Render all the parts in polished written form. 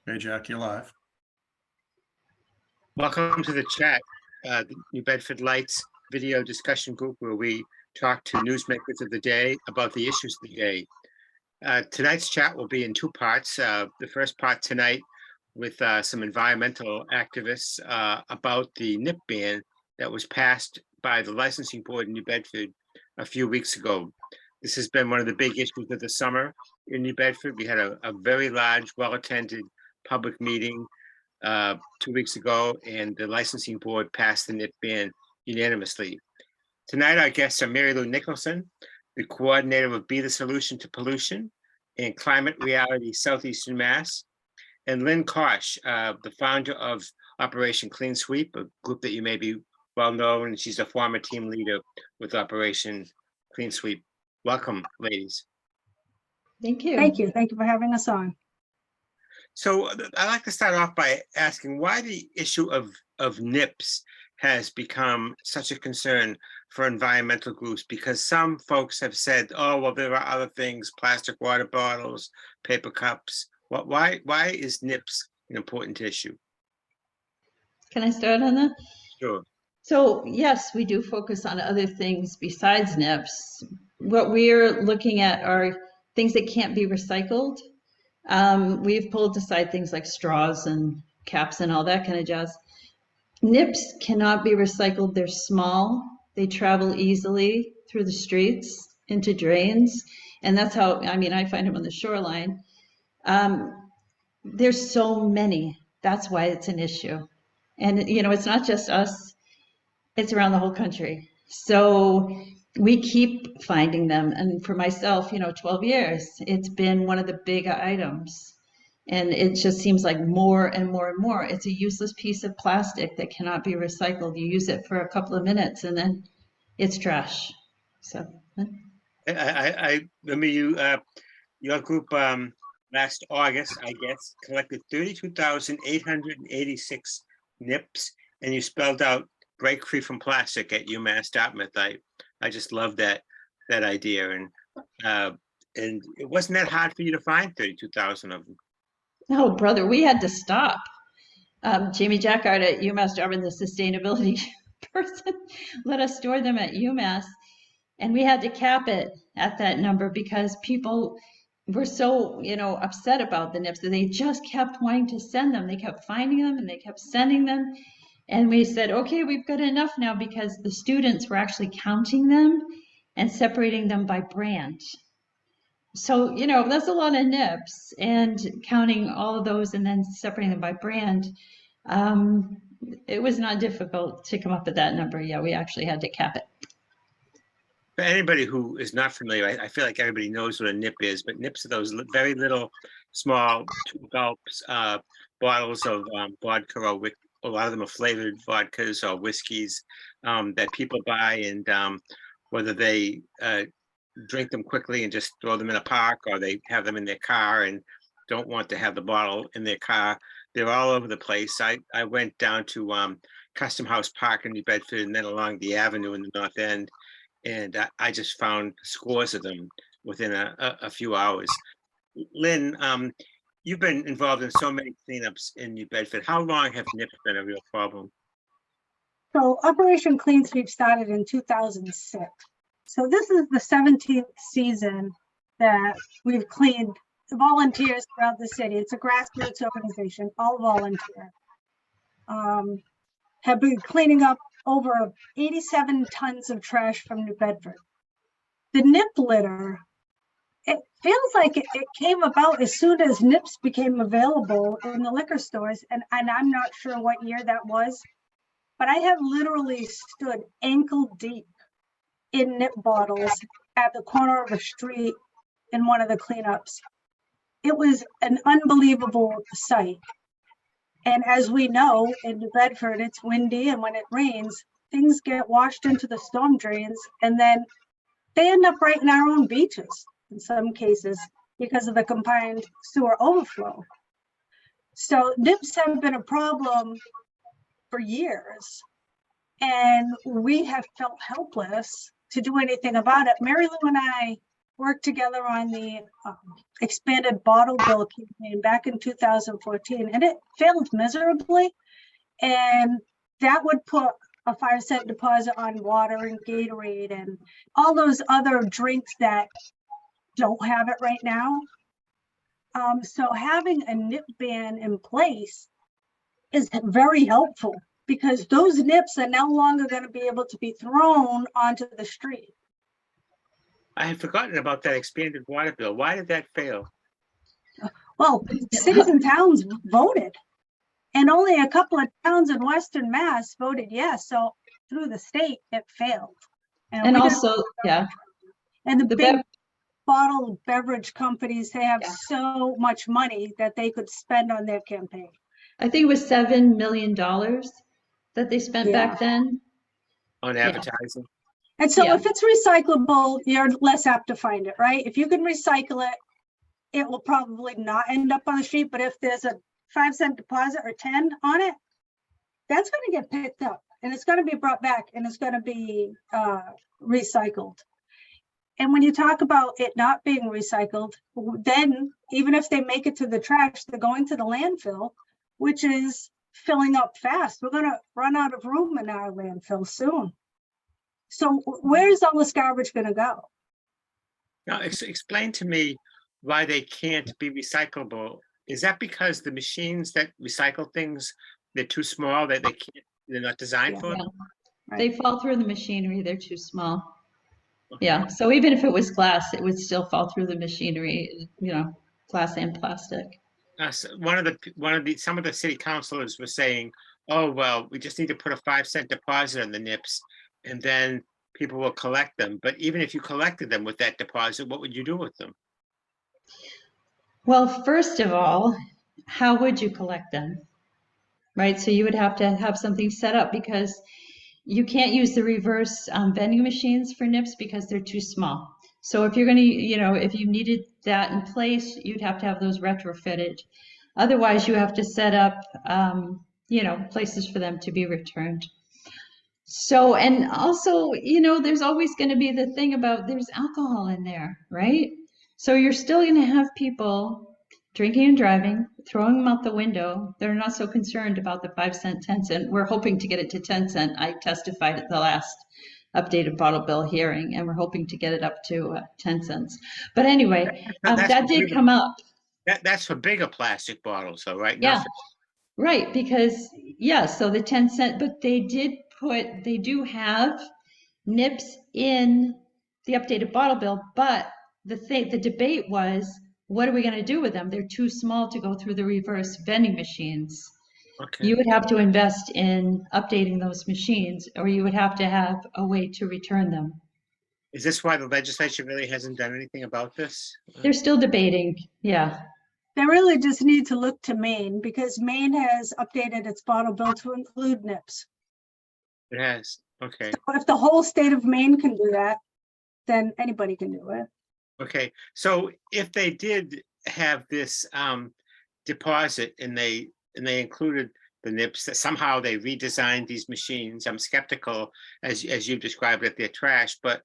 Okay, Jack, you're live. Welcome to the chat, the New Bedford Lights video discussion group where we talk to newsmakers of the day about the issues of the day. Tonight's chat will be in two parts. The first part tonight with some environmental activists about the nip ban that was passed by the licensing board in New Bedford a few weeks ago. This has been one of the big issues of the summer in New Bedford. We had a very large, well-attended public meeting 2 weeks ago, and the licensing board passed the nip ban unanimously. Tonight, our guests are Mary Lou Nicholson, the coordinator of Be the Solution to Pollution and Climate Reality Southeastern Mass, and Lynn Coish, the founder of Operation Clean Sweep, a group that you may be well known. She's a former team leader with Operation Clean Sweep. Welcome, ladies. Thank you. Thank you. Thank you for having us on. So I'd like to start off by asking why the issue of NIPS has become such a concern for environmental groups, because some folks have said, oh, well, there are other things, plastic water bottles, paper cups. Why is NIPS an important issue? Can I start on that? Sure. So yes, we do focus on other things besides NIPS. What we're looking at are things that can't be recycled. We've pulled aside things like straws and caps and all that kind of jazz. NIPS cannot be recycled. They're small. They travel easily through the streets into drains. And that's how, I find them on the shoreline. There's so many. That's why it's an issue. And, it's not just us. It's around the whole country. So we keep finding them. And for myself, 12 years, it's been one of the big items. And it just seems like more and more and more. It's a useless piece of plastic that cannot be recycled. You use it for a couple of minutes and then it's trash. So I remember your group last August, I guess, collected 32,886 NIPS, and you spelled out break free from plastic at UMass Dartmouth. I just love that idea, and it wasn't that hard for you to find 32,000 of them. No, brother, we had to stop. Jamie Jackard at UMass Dartmouth, the sustainability person, let us store them at UMass, and we had to cap it at that number because people were so upset about the NIPS that they just kept wanting to send them. They kept finding them and they kept sending them. And we said, okay, we've got enough now, because the students were actually counting them and separating them by brand. So, that's a lot of NIPS, and counting all of those and then separating them by brand. It was not difficult to come up with that number. Yeah, we actually had to cap it. For anybody who is not familiar, I feel like everybody knows what a nip is, but nips are those very little, small 2 gulps bottles of vodka, or a lot of them are flavored vodkas or whiskeys that people buy, and whether they drink them quickly and just throw them in a park, or they have them in their car and don't want to have the bottle in their car. They're all over the place. I went down to Custom House Park in New Bedford and then along the avenue in the North End, and I just found scores of them within a few hours. Lynn, you've been involved in so many cleanups in New Bedford. How long have NIPS been a real problem? So Operation Clean Sweep started in 2006. So this is the 17th season that we've cleaned volunteers throughout the city. It's a grassroots organization, all volunteer. Have been cleaning up over 87 tons of trash from New Bedford. The nip litter, it feels like it came about as soon as nips became available in the liquor stores, and I'm not sure what year that was, but I have literally stood ankle deep in nip bottles at the corner of a street in one of the cleanups. It was an unbelievable sight. And as we know, in New Bedford, it's windy, and when it rains, things get washed into the storm drains, and then they end up right in our own beaches in some cases because of the combined sewer overflow. So NIPS have been a problem for years, and we have felt helpless to do anything about it. Mary Lou and I worked together on the expanded bottle bill campaign back in 2014, and it failed miserably. And that would put a 5-cent deposit on water and Gatorade and all those other drinks that don't have it right now. So having a nip ban in place is very helpful, because those nips are no longer going to be able to be thrown onto the street. I had forgotten about that expanded water bill. Why did that fail? Well, cities and towns voted, and only a couple of towns in Western Mass voted yes. So through the state, it failed. And we didn't- also, yeah, and the the big bev- bottle beverage companies, they have Yeah. so much money that they could spend on their campaign. I think it was $7 million that they spent Yeah. back then. On Yeah. advertising? And so Yeah. if it's recyclable, you're less apt to find it, right? If you can recycle it, it will probably not end up on the street. But if there's a 5-cent deposit or 10 on it, that's going to get picked up, and it's going to be brought back, and it's going to be recycled. And when you talk about it not being recycled, then even if they make it to the trash, they're going to the landfill, which is filling up fast. We're going to run out of room in our landfill soon. So where's all this garbage going to go? Now, explain to me why they can't be recyclable. Is that because the machines that recycle things, they're too small, that they can't, they're not designed for? Yeah. Right. They fall through the machinery, they're too small. Yeah, so even if it was glass, it would still fall through the machinery, glass and plastic. Some of the city councilors were saying, oh, well, we just need to put a 5-cent deposit on the nips, and then people will collect them. But even if you collected them with that deposit, what would you do with them? Well, first of all, how would you collect them? Right, so you would have to have something set up, because you can't use the reverse vending machines for nips because they're too small. So if you're going to, if you needed that in place, you'd have to have those retrofitted. Otherwise, you have to set up, places for them to be returned. So, and also, there's always going to be the thing about there's alcohol in there, right? So you're still going to have people drinking and driving, throwing them out the window. They're not so concerned about the 5-cent, 10-cent. We're hoping to get it to 10-cent. I testified at the last updated bottle bill hearing, and we're hoping to get it up to 10 cents. But anyway, that did come up. That's for bigger plastic bottles, though, right? Yeah, right. Because so the 10-cent, but they do have nips in the updated bottle bill. But the debate was, what are we going to do with them? They're too small to go through the reverse vending machines. Okay. You would have to invest in updating those machines, or you would have to have a way to return them. Is this why the legislature really hasn't done anything about this? They're still debating, yeah. They really just need to look to Maine, because Maine has updated its bottle bill to include nips. It has, okay. So if the whole state of Maine can do that, then anybody can do it. Okay, so if they did have this deposit and they included the nips, that somehow they redesigned these machines, I'm skeptical, as you've described it, they're trash. But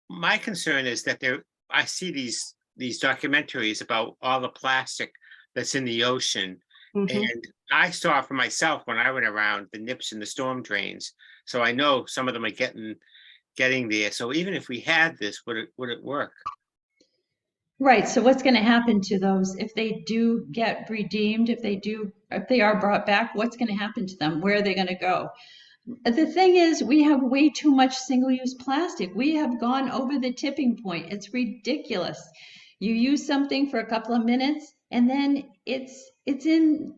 my concern is that I see these documentaries about all the plastic that's in the ocean. Mhm. And I saw for myself when I went around the nips in the storm drains. So I know some of them are getting there. So even if we had this, would it work? Right. So what's going to happen to those if they do get redeemed, if they are brought back, what's going to happen to them? Where are they going to go? The thing is, we have way too much single-use plastic. We have gone over the tipping point. It's ridiculous. You use something for a couple of minutes, and then it's in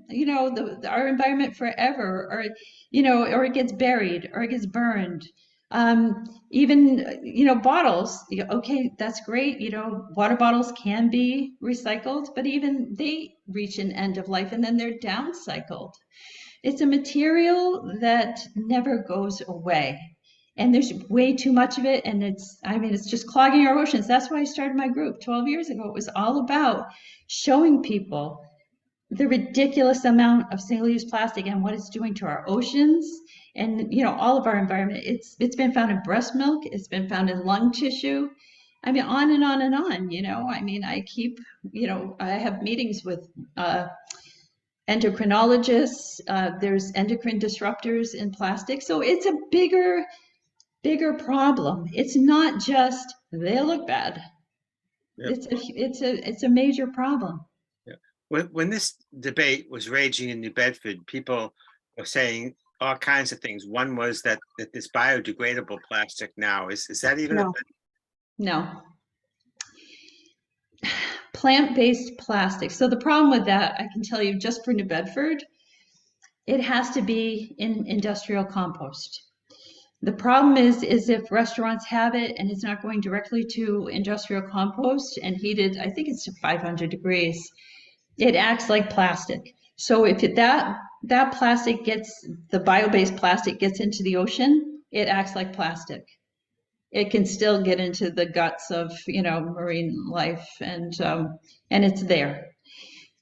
our environment forever, or or it gets buried, or it gets burned. Even bottles. Okay, that's great. Water bottles can be recycled, but even they reach an end of life, and then they're downcycled. It's a material that never goes away. And there's way too much of it. And it's just clogging our oceans. That's why I started my group 12 years ago. It was all about showing people the ridiculous amount of single-use plastic and what it's doing to our oceans and, you know, all of our environment. It's been found in breast milk. It's been found in lung tissue. I mean, on and on and on, you know. I mean, I keep, you know, I have meetings with endocrinologists. There's endocrine disruptors in plastic. So it's a bigger problem. It's not just they look bad. Yep. It's a major problem. Yeah. When this debate was raging in New Bedford, people were saying all kinds of things. One was that this biodegradable plastic now is that even a No. thing? No. Plant-based plastic. So the problem with that, I can tell you just for New Bedford, it has to be in industrial compost. The problem is if restaurants have it and it's not going directly to industrial compost and heated, I think it's to 500 degrees, it acts like plastic. So if that plastic gets, the bio-based plastic gets into the ocean, it acts like plastic. It can still get into the guts of, you know, marine life, and it's there.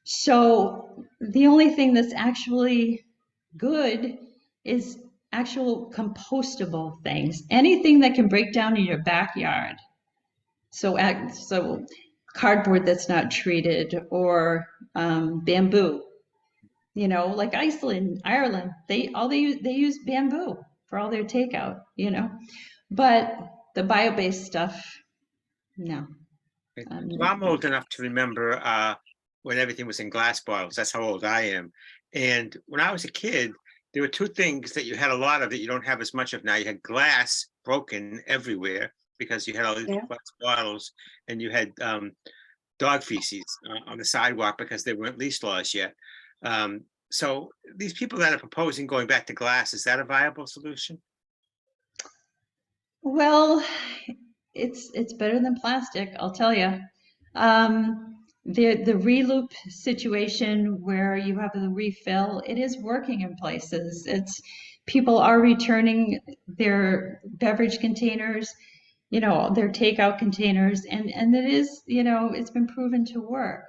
So the only thing that's actually good is actual compostable things. Anything that can break down in your backyard. So cardboard that's not treated, or bamboo. You know, like Ireland, they use bamboo for all their takeout, you know. But the bio-based stuff, no. Well, I'm old enough to remember when everything was in glass bottles. That's how old I am. And when I was a kid, there were two things that you had a lot of that you don't have as much of now. You had glass broken everywhere because you had all these glass bottles, and you had dog feces on the sidewalk because there weren't lease laws yet. So these people that are proposing going back to glass, is that a viable solution? Well, it's better than plastic, I'll tell you. The reloop situation where you have the refill, it is working in places. People are returning their beverage containers, you know, their takeout containers, and it is, you know, it's been proven to work.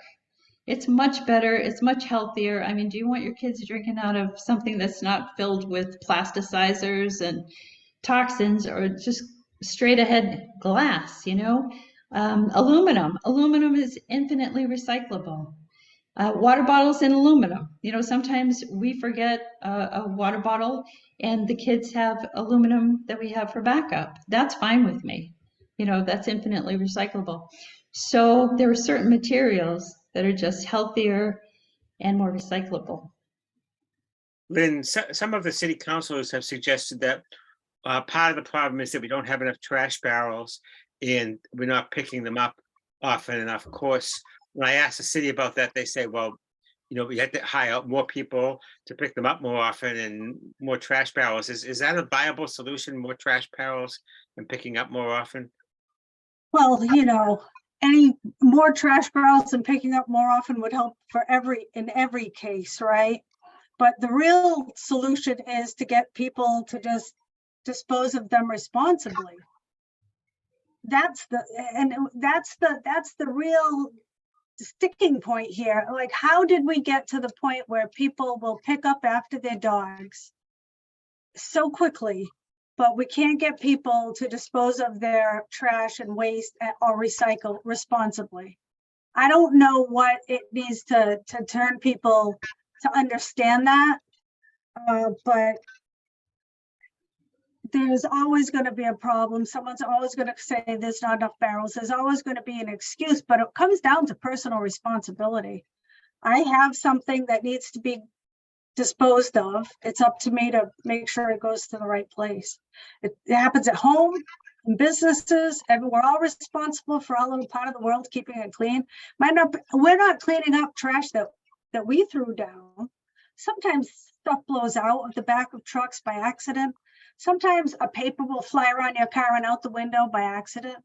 It's much better. It's much healthier. I mean, do you want your kids drinking out of something that's not filled with plasticizers and toxins, or just straight ahead glass, you know? Aluminum is infinitely recyclable. Water bottles in aluminum. You know, sometimes we forget a water bottle and the kids have aluminum that we have for backup. That's fine with me. You know, that's infinitely recyclable. So there are certain materials that are just healthier and more recyclable. Lynn, some of the city councilors have suggested that part of the problem is that we don't have enough trash barrels and we're not picking them up often enough. Of course, when I ask the city about that, they say, well, you know, we had to hire more people to pick them up more often and more trash barrels. Is that a viable solution, more trash barrels and picking up more often? Well, you know, any more trash barrels and picking up more often would help in every case, right? But the real solution is to get people to just dispose of them responsibly. That's the real sticking point here. Like, how did we get to the point where people will pick up after their dogs so quickly, but we can't get people to dispose of their trash and waste or recycle responsibly? I don't know what it needs to turn people to understand that, but there's always going to be a problem. Someone's always going to say there's not enough barrels. There's always going to be an excuse, but it comes down to personal responsibility. I have something that needs to be disposed of. It's up to me to make sure it goes to the right place. It happens at home, in businesses, and we're all responsible for our little part of the world, keeping it clean. We're not cleaning up trash that we threw down. Sometimes stuff blows out of the back of trucks by accident. Sometimes a paper will fly around your car and out the window by accident.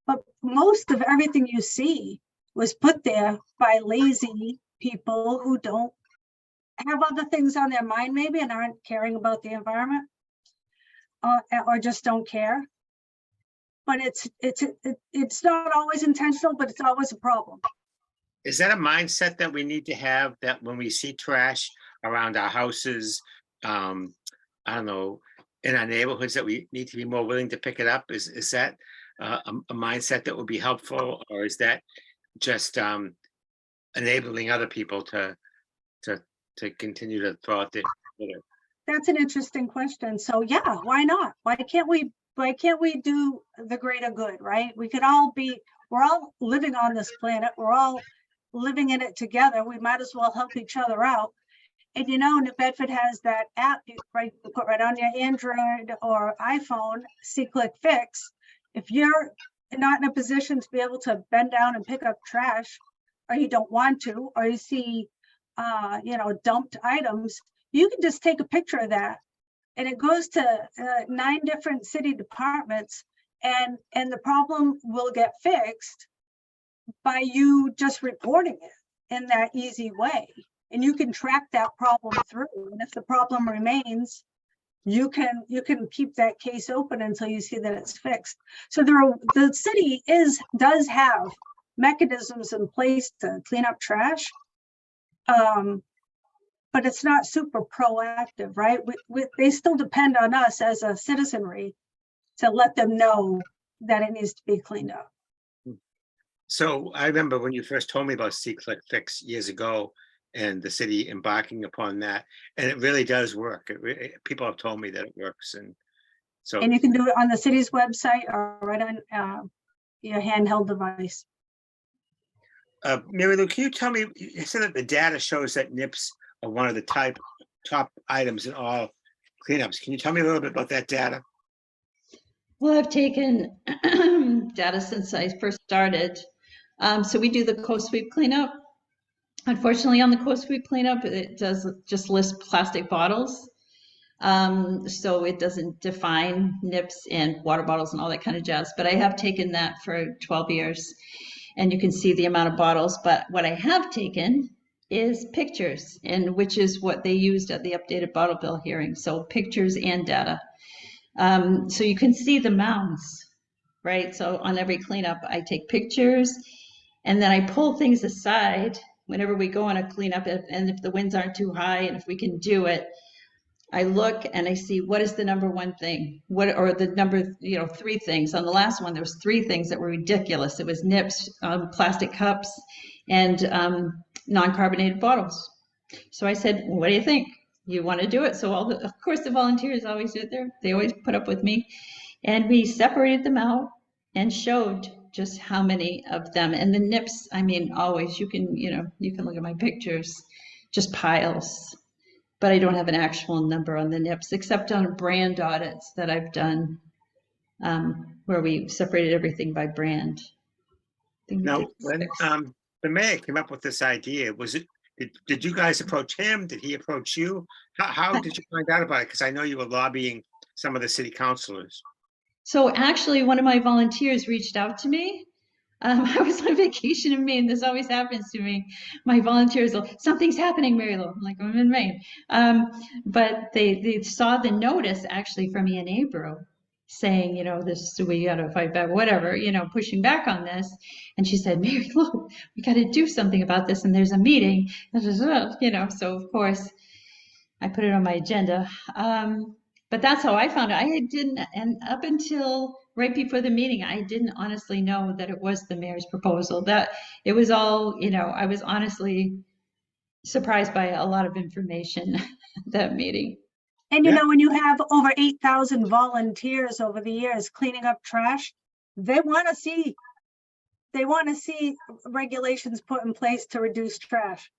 But most of everything you see was put there by lazy people who don't have other things on their mind maybe and aren't caring about the environment, or just don't care. But it's not always intentional, but it's always a problem. Is that a mindset that we need to have, that when we see trash around our houses, I don't know, in our neighborhoods, that we need to be more willing to pick it up? Is that a mindset that would be helpful, or is that just enabling other people to continue to throw out their litter? That's an interesting question. So yeah, why not? Why can't we do the greater good, right? We're all living on this planet. We're all living in it together. We might as well help each other out. And New Bedford has that app you put right on your Android or iPhone, See Click Fix. If you're not in a position to be able to bend down and pick up trash, or you don't want to, or you see dumped items, you can just take a picture of that, and it goes to 9 different city departments, and the problem will get fixed by you just reporting it in that easy way. And you can track that problem through, and if the problem remains, you can keep that case open until you see that it's fixed. So the city does have mechanisms in place to clean up trash, but it's not super proactive, right? They still depend on us as a citizenry to let them know that it needs to be cleaned up. So I remember when you first told me about See Click Fix years ago, and the city embarking upon that, and it really does work. People have told me that it works, and you can do it on the city's website or right on your handheld device. Mary Lou, can you tell me? You said that the data shows that nips are one of the top items in all cleanups. Can you tell me a little bit about that data? Well, I've taken data since I first started. So we do the Coast Sweep cleanup. Unfortunately, on the Coast Sweep cleanup, it does just list plastic bottles. So it doesn't define nips and water bottles and all that kind of jazz. But I have taken that for 12 years, and you can see the amount of bottles. But what I have taken is pictures, and which is what they used at the updated bottle bill hearing. So pictures and data. So you can see the mounds, right? So on every cleanup, I take pictures, and then I pull things aside whenever we go on a cleanup, and if the winds aren't too high and if we can do it, I look and I see what is the number one thing, or the number, 3 things. On the last one, there was 3 things that were ridiculous. It was nips, plastic cups, and non-carbonated bottles. So I said, what do you think? You want to do it? So of course, the volunteers always do it there. They always put up with me, and we separated them out and showed just how many of them. And the nips, I mean, always, you can look at my pictures, just piles, but I don't have an actual number on the nips, except on brand audits that I've done, where we separated everything by brand. Now, when the mayor came up with this idea, did you guys approach him? Did he approach you? How did you find out about it? Because I know you were lobbying some of the city councilors. So actually, one of my volunteers reached out to me. I was on vacation in Maine. This always happens to me. My volunteers will, something's happening, Mary Lou. I'm like, I'm in Maine. But they saw the notice actually from Ian Abro saying, this, we got to fight back, whatever, pushing back on this. And she said, Mary Lou, we got to do something about this. And there's a meeting, so of course I put it on my agenda. But that's how I found it. I didn't, and up until right before the meeting, I didn't honestly know that it was the mayor's proposal. That it was all, I was honestly surprised by a lot of information at that meeting. And when you have over 8,000 volunteers over the years cleaning up trash, they want to see regulations put in place to reduce trash.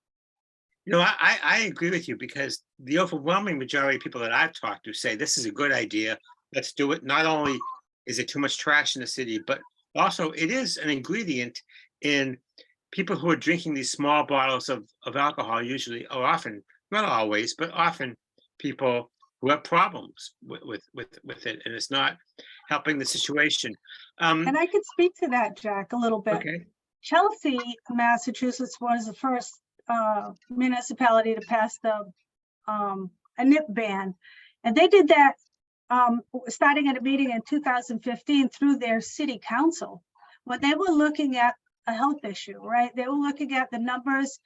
I agree with you, because the overwhelming majority of people that I've talked to say this is a good idea. Let's do it. Not only is it too much trash in the city, but also it is an ingredient in people who are drinking these small bottles of alcohol, usually, or often, not always, but often people who have problems with it, and it's not helping the situation. And I could speak to that, Jack, a little bit. Okay. Chelsea, Massachusetts was the first municipality to pass a nip ban, and they did that starting at a meeting in 2015 through their city council, when they were looking at a health issue, right? They were looking at the numbers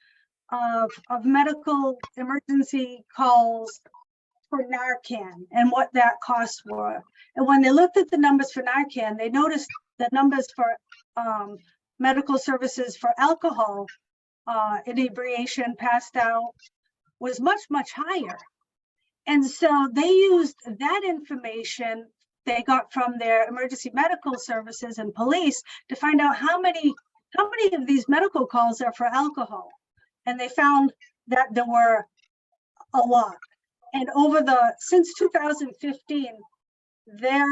of medical emergency calls for Narcan and what that costs were. And when they looked at the numbers for Narcan, they noticed the numbers for medical services for alcohol, inebriation, passed out, was much, much higher. And so they used that information they got from their emergency medical services and police to find out how many of these medical calls are for alcohol. And they found that there were a lot. And since 2015, their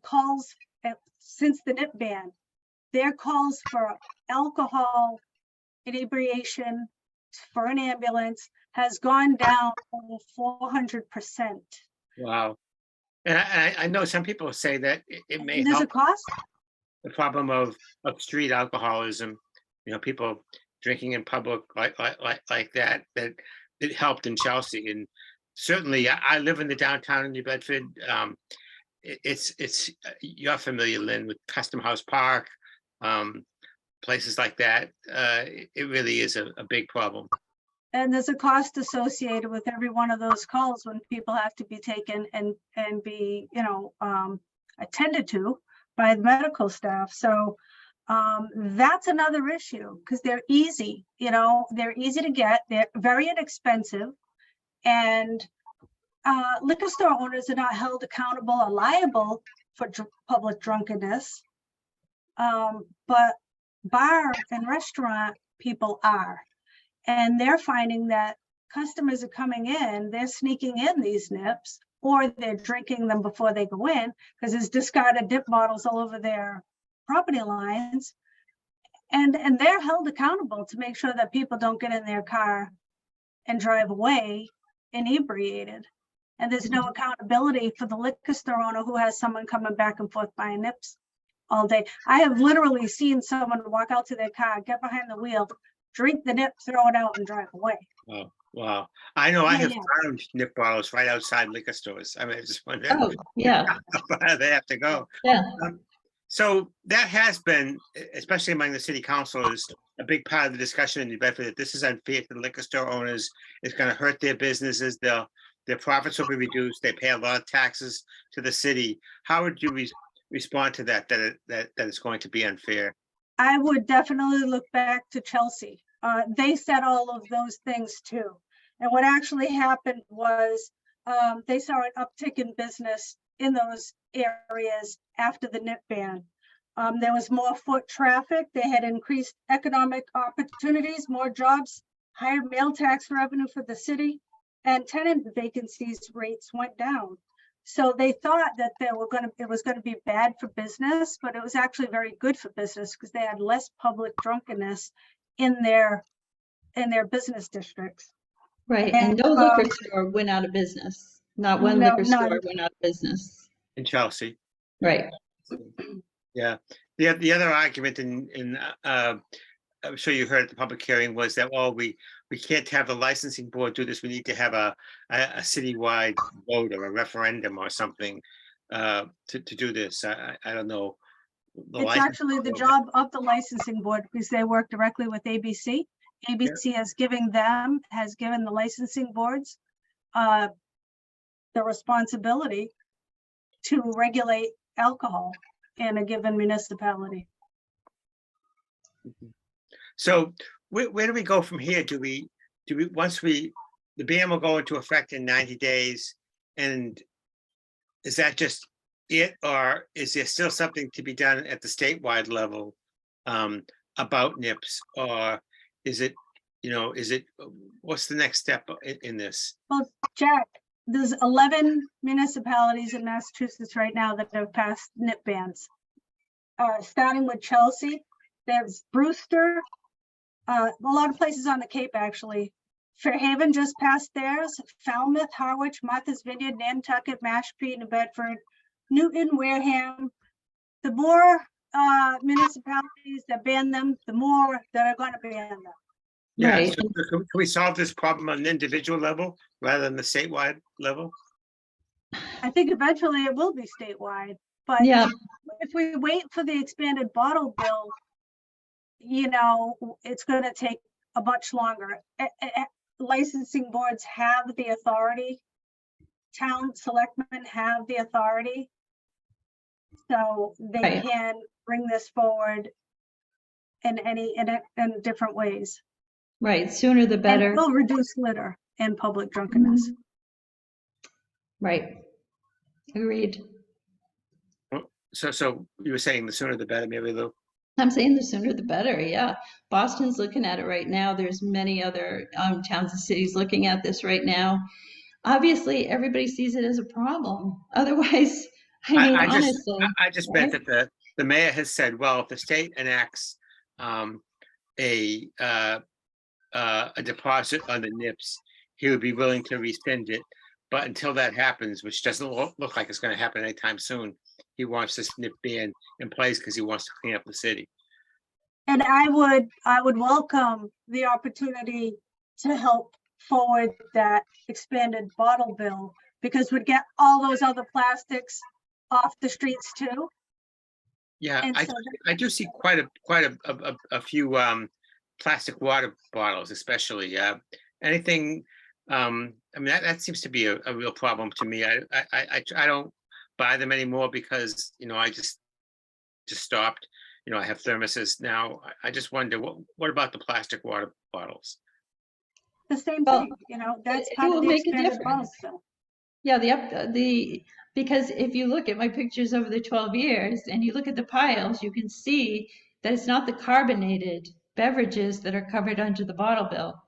calls, since the NIP ban, their calls for alcohol, inebriation, for an ambulance has gone down over 400%. Wow. And I know some people say that it may There's a help cost. the problem of street alcoholism, people drinking in public like that it helped in Chelsea. And certainly I live in the downtown in New Bedford. It's you're familiar, Lynn, with Custom House Park, places like that. It really is a big problem. And there's a cost associated with every one of those calls when people have to be taken and be, attended to by the medical staff. So that's another issue, because they're easy, they're easy to get, they're very inexpensive, and liquor store owners are not held accountable or liable for public drunkenness, but bar and restaurant people are. And they're finding that customers are coming in, they're sneaking in these nips, or they're drinking them before they go in, because there's discarded nip bottles all over their property lines. And they're held accountable to make sure that people don't get in their car and drive away inebriated. And there's no accountability for the liquor store owner who has someone coming back and forth buying nips all day. I have literally seen someone walk out to their car, get behind the wheel, drink the nip, throw it out, and drive away. Oh, wow. I know I have Yeah. found nip bottles right outside liquor stores. I mean, I just wonder Oh, yeah, how far they have to go. yeah. So that has been, especially among the city councilors, a big part of the discussion in New Bedford, that this is unfair to the liquor store owners. It's going to hurt their businesses. Their profits will be reduced. They pay a lot of taxes to the city. How would you respond to that it's going to be unfair? I would definitely look back to Chelsea. They said all of those things too. And what actually happened was they saw an uptick in business in those areas after the NIP ban. There was more foot traffic. They had increased economic opportunities, more jobs, higher mail tax revenue for the city, and tenant vacancies rates went down. So they thought that it was going to be bad for business, but it was actually very good for business, because they had less public drunkenness in their business districts. Right, and no liquor store went out of business. Not one No, liquor none. store went out of business. In Chelsea. Right. Yeah. The other argument I'm sure you heard at the public hearing was that, we can't have the licensing board do this. We need to have a citywide vote or a referendum or something to do this. I don't know. It's actually the job of the licensing board, because they work directly with ABC. ABC has given the licensing boards the responsibility to regulate alcohol in a given municipality. So where do we go from here? Do we once the ban will go into effect in 90 days, and is that just it, or is there still something to be done at the statewide level about NIPS, or is it what's the next step in this? Well, Jack, there's 11 municipalities in Massachusetts right now that have passed NIP bans. Starting with Chelsea, there's Brewster, a lot of places on the Cape actually. Fairhaven just passed theirs. Falmouth, Harwich, Martha's Vineyard, Nantucket, Mashpee, New Bedford, Newton, Wareham. The more municipalities that ban them, the more that are going to ban them. Yeah, Right. so can we solve this problem on an individual level rather than the statewide level? I think eventually it will be statewide, but Yeah, if we wait for the expanded bottle bill, you know, it's gonna take a much longer. Licensing boards have the authority. Town selectmen have the authority. So they Right. can bring this forward in different ways. Right, sooner the And it better. will reduce litter and public drunkenness. Right. Agreed. So you were saying the sooner the better, Mary Lou? I'm saying the sooner the better, yeah. Boston's looking at it right now. There's many other towns and cities looking at this right now. Obviously, everybody sees it as a problem. Otherwise, I mean, honestly. I just meant that the mayor has said, well, if the state enacts a deposit on the NIPS, he would be willing to rescind it. But until that happens, which doesn't look like it's going to happen anytime soon, he wants this NIP ban in place because he wants to clean up the city. And I would welcome the opportunity to help forward that expanded bottle bill, because we'd get all those other plastics off the streets too. Yeah, And so I do see quite a few plastic water bottles, especially. Anything, I mean, that seems to be a real problem to me. I don't buy them anymore because, you know, I just stopped. You know, I have thermoses now. I just wonder, what about the plastic water bottles? the same Well, thing, you know, that's it part will of the make a expanded bottle difference. bill. Yeah, because if you look at my pictures over the 12 years and you look at the piles, you can see that it's not the carbonated beverages that are covered under the bottle bill.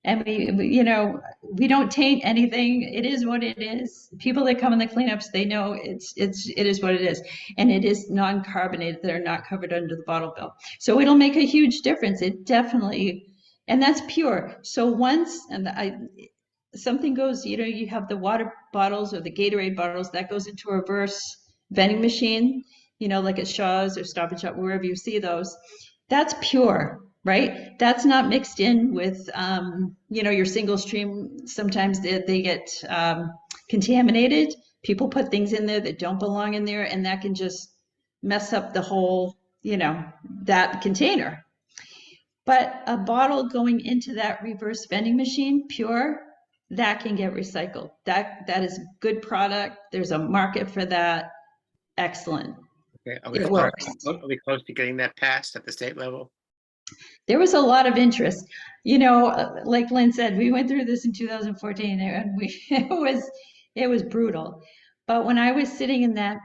And you know, we don't taint anything. It is what it is. People that come in the cleanups, they know it is what it is. And it is non-carbonated that are not covered under the bottle bill. So it'll make a huge difference. It definitely, and that's pure. So once, something goes, you know, you have the water bottles or the Gatorade bottles, that goes into a reverse vending machine, you know, like at Shaw's or Stop and Shop, wherever you see those. That's pure, right? That's not mixed in with, you know, your single stream. Sometimes they get contaminated. People put things in there that don't belong in there, and that can just mess up the whole, you know, that container. But a bottle going into that reverse vending machine, pure, that can get recycled. That is good product. There's a market for that. Excellent. Okay, It works. Are we close to getting that passed at the state level? There was a lot of interest. You know, like Lynn said, we went through this in 2014 and it was brutal. But when I was sitting in that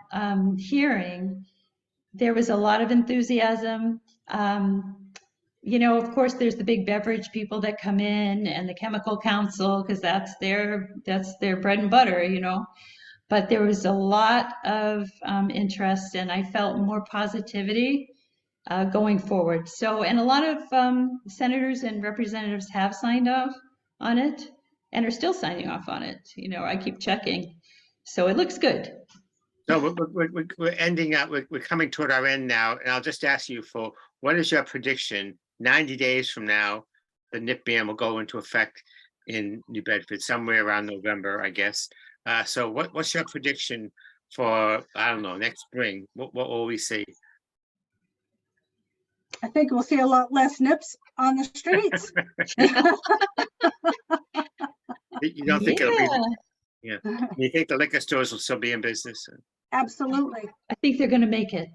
hearing, there was a lot of enthusiasm. You know, of course, there's the big beverage people that come in and the chemical council, because that's their bread and butter, you know. But there was a lot of interest, and I felt more positivity going forward. So, and a lot of senators and representatives have signed off on it and are still signing off on it. You know, I keep checking. So it looks good. No, we're ending up, we're coming toward our end now, and I'll just ask you for, what is your prediction? 90 days from now, the NIP ban will go into effect in New Bedford, somewhere around November, I guess. So what's your prediction for, I don't know, next spring? What will we see? I think we'll see a lot less NIPS on the streets. You don't think it'll be, Yeah, you think the liquor stores will still be in business? Absolutely. I think they're going to make it.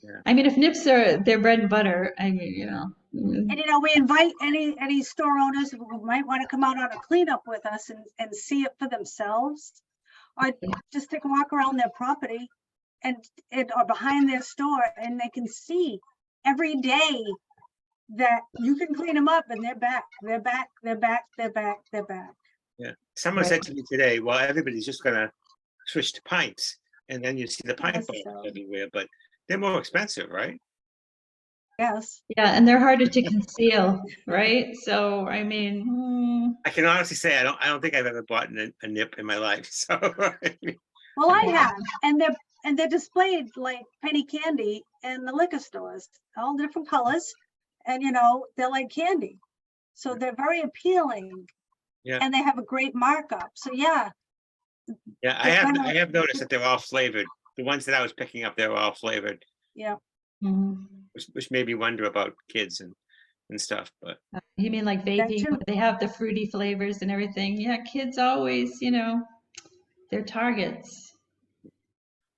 Yeah. I mean, if nips are their bread and butter, I mean, you know. And, you know, we invite any store owners who might want to come out on a cleanup with us and see it for themselves, or just take a walk around their property and or behind their store, and they can see every day that you can clean them up and they're back. Yeah. Someone said to me today, well, everybody's just going to switch to pints, and then you see the pint bottles everywhere, but they're more expensive, right? Yes. Yeah, and they're harder to conceal, right? So, I mean, I can honestly say I don't think I've ever bought a nip in my life. So, well, I have, and they're displayed like penny candy in the liquor stores, all different colors, and you know they're like candy, so they're very appealing. Yeah. And they have a great markup. So yeah. Yeah, I have noticed that they're all flavored. The ones that I was picking up, they were all flavored. Yeah. mm-hmm. which made me wonder about kids and stuff, but. You mean like That vaping, too. where they have the fruity flavors and everything? Yeah, kids always, they're targets.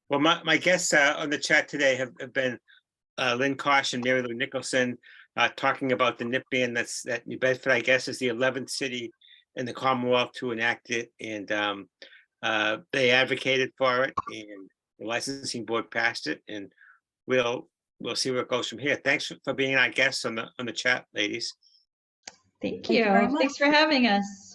Well, my guests on the chat today have been Lynn Coish and Mary Lou Nicholson, talking about the NIP ban that New Bedford, I guess, is the 11th city in the Commonwealth to enact it. And they advocated for it, and the licensing board passed it. And we'll see where it goes from here. Thanks for being our guests on the chat, ladies. Thank Thank you very you. much. Thanks for having us.